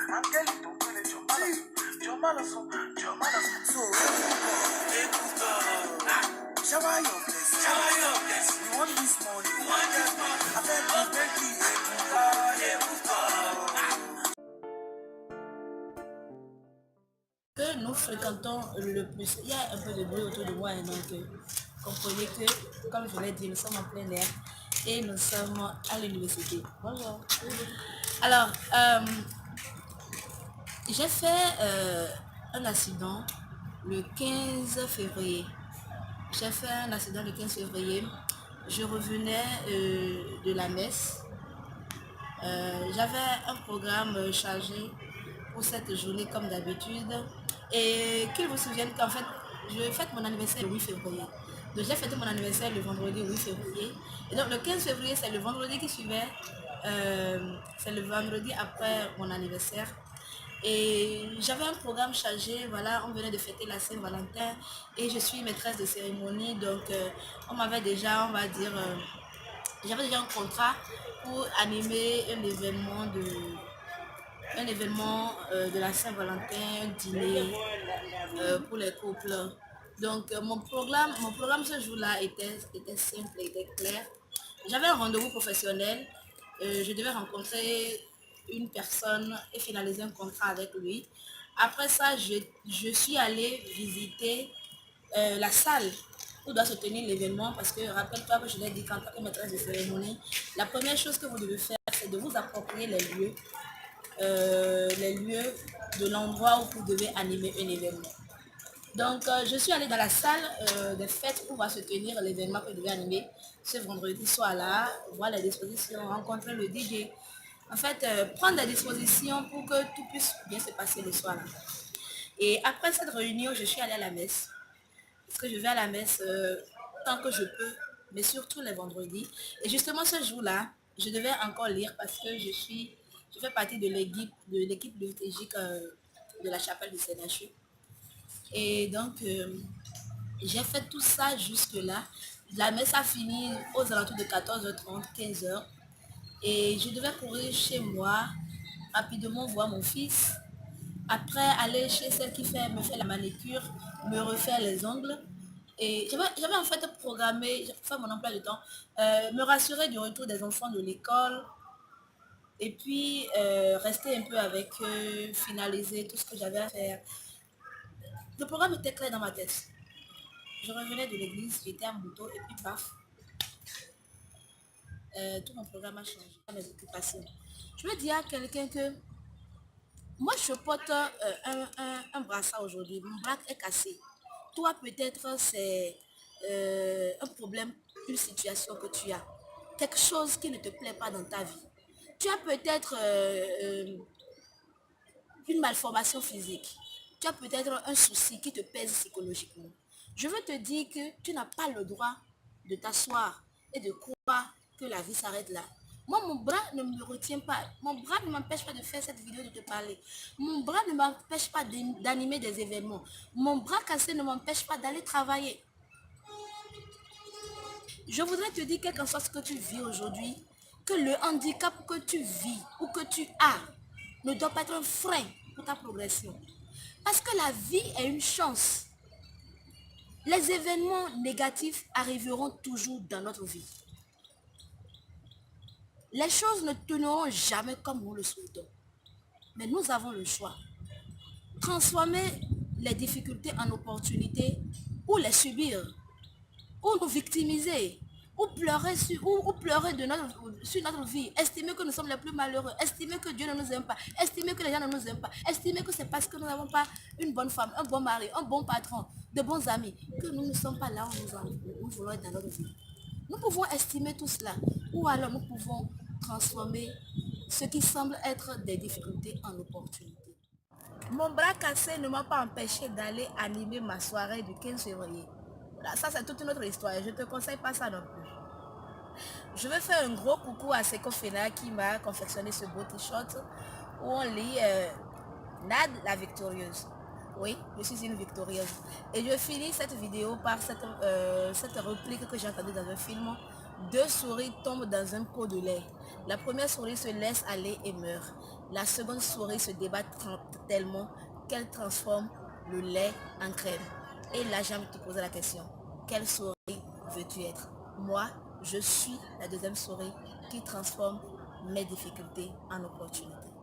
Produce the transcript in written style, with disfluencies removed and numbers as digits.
Angelito, yo malazo. So, shower your blessing. We want this money. I beg you, que nous fréquentons le plus. Il y a un peu de bruit autour de moi, et donc comprenez que, comme je l'ai dit, nous sommes en plein air et nous sommes à l'université. Bonjour. Alors, j'ai fait un accident le 15 février. J'ai fait un accident le 15 février. Je revenais de la messe. J'avais un programme chargé pour cette journée comme d'habitude. Et qu'il vous souvienne qu'en fait, je fête mon anniversaire le 8 février. Donc j'ai fêté mon anniversaire le vendredi 8 février. Et donc le 15 février, c'est le vendredi qui suivait. C'est le vendredi après mon anniversaire. Et j'avais un programme chargé, voilà, on venait de fêter la Saint-Valentin et je suis maîtresse de cérémonie, donc on m'avait déjà, on va dire, j'avais déjà un contrat pour animer un événement de la Saint-Valentin, un dîner pour les couples. Donc mon programme ce jour-là était simple, était clair. J'avais un rendez-vous professionnel. Je devais rencontrer une personne et finaliser un contrat avec lui. Après ça, je suis allée visiter la salle où doit se tenir l'événement parce que rappelle-toi que je l'ai dit qu'en tant que maîtresse de cérémonie, la première chose que vous devez faire, c'est de vous approprier les lieux de l'endroit où vous devez animer un événement. Donc, je suis allée dans la salle des fêtes où va se tenir l'événement que je devais animer ce vendredi soir-là, voir les dispositions, rencontrer le DJ. En fait, prendre des dispositions pour que tout puisse bien se passer le soir-là. Et après cette réunion, je suis allée à la messe. Parce que je vais à la messe tant que je peux, mais surtout les vendredis. Et justement, ce jour-là, je devais encore lire parce que je fais partie de l'équipe liturgique de la chapelle du CNHU. Et donc, j'ai fait tout ça jusque-là. La messe a fini aux alentours de 14h30, 15h. Et je devais courir chez moi, rapidement voir mon fils. Après, aller chez celle qui me fait la manicure, me refaire les ongles. Et j'avais en fait programmé, faire mon emploi du temps, me rassurer du retour des enfants de l'école. Et puis, rester un peu avec eux, finaliser tout ce que j'avais à faire. Le programme était clair dans ma tête. Je revenais de l'église, j'étais à moto et puis paf, tout mon programme a changé, mes occupations. Je veux dire à quelqu'un que moi je porte un brassard aujourd'hui, mon bras est cassé. Toi peut-être c'est un problème, une situation que tu as, quelque chose qui ne te plaît pas dans ta vie. Tu as peut-être une malformation physique. Tu as peut-être un souci qui te pèse psychologiquement. Je veux te dire que tu n'as pas le droit de t'asseoir et de croire que la vie s'arrête là. Moi, mon bras ne me retient pas. Mon bras ne m'empêche pas de faire cette vidéo, de te parler. Mon bras ne m'empêche pas d'animer des événements. Mon bras cassé ne m'empêche pas d'aller travailler. Je voudrais te dire, quel qu'en soit ce que tu vis aujourd'hui, que le handicap que tu vis ou que tu as ne doit pas être un frein pour ta progression. Parce que la vie est une chance. Les événements négatifs arriveront toujours dans notre vie. Les choses ne tourneront jamais comme nous le souhaitons. Mais nous avons le choix. Transformer les difficultés en opportunités ou les subir, ou nous victimiser, ou pleurer sur notre vie, estimer que nous sommes les plus malheureux, estimer que Dieu ne nous aime pas, estimer que les gens ne nous aiment pas, estimer que c'est parce que nous n'avons pas une bonne femme, un bon mari, un bon patron, de bons amis, que nous ne sommes pas là où nous voulons être dans notre vie. Nous pouvons estimer tout cela, ou alors nous pouvons transformer ce qui semble être des difficultés en opportunités. Mon bras cassé ne m'a pas empêché d'aller animer ma soirée du 15 février. Là, ça, c'est toute une autre histoire. Je ne te conseille pas ça non plus. Je vais faire un gros coucou à Seko Fena qui m'a confectionné ce beau t-shirt où on lit Nad la victorieuse. Oui, je suis une victorieuse. Et je finis cette vidéo par cette réplique que j'ai entendue dans un film Deux souris tombent dans un pot de lait. La première souris se laisse aller et meurt. La seconde souris se débat tellement qu'elle transforme le lait en crème. Et là, j'ai envie de te poser la question. Quelle souris veux-tu être? Moi, je suis la deuxième souris qui transforme mes difficultés en opportunités.